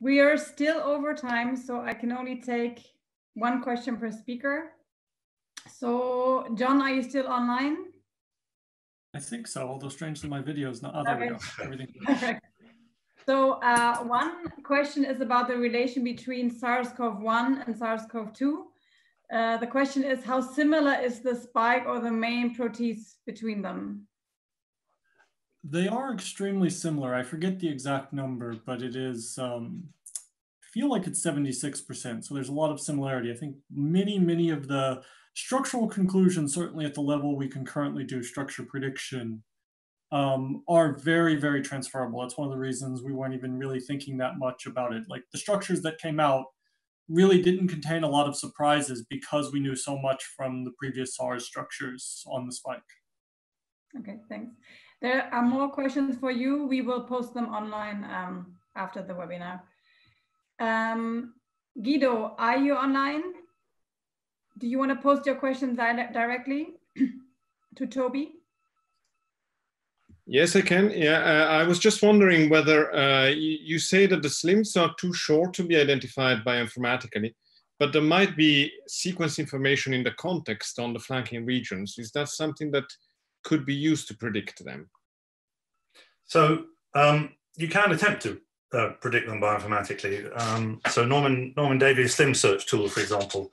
We are still over time, so I can only take one question per speaker. So, John, are you still online? I think so, although strangely my video is not. Oh, there we go. Everything. Perfect. So one question is about the relation between SARS-CoV-1 and SARS-CoV-2. The question is, how similar is the spike or the main protease between them? They are extremely similar. I forget the exact number, but it is, I feel like it's 76%. So there's a lot of similarity. I think many of the structural conclusions, certainly at the level we can currently do structure prediction, are very transferable. That's one of the reasons we weren't even really thinking that much about it. Like the structures that came out really didn't contain a lot of surprises because we knew so much from the previous SARS structures on the spike. Okay, thanks. There are more questions for you. We will post them online after the webinar. Guido, are you online? Do you want to post your questions directly to Toby? Yes, I can. Yeah, I was just wondering whether you say that the SLIMs are too short to be identified bioinformatically, but there might be sequence information in the context on the flanking regions. Is that something that could be used to predict them? So you can attempt to predict them bioinformatically. So Norman Davies' SLIM search tool, for example,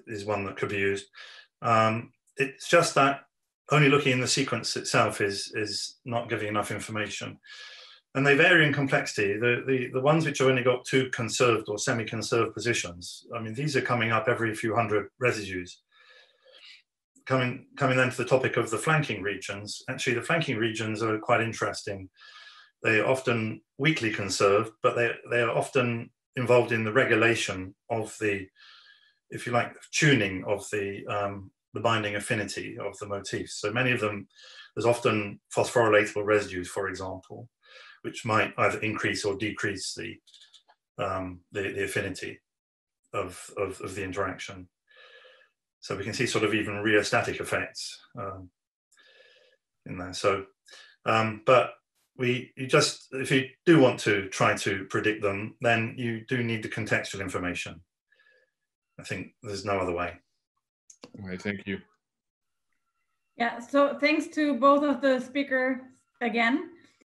is one that could be used. It's just that only looking in the sequence itself is not giving enough information. And they vary in complexity. The ones which have only got 2 conserved or semi-conserved positions, I mean, these are coming up every few hundred residues. Coming then to the topic of the flanking regions, actually the flanking regions are quite interesting. They are often weakly conserved, but they are often involved in the regulation of the, if you like, tuning of the binding affinity of the motifs. So many of them, there's often phosphorylatable residues, for example, which might either increase or decrease the affinity of the interaction. So we can see sort of even rheostatic effects in there. So, but if you do want to try to predict them, then you do need the contextual information. I think there's no other way. All right, thank you. Yeah, so thanks to both of the speakers again.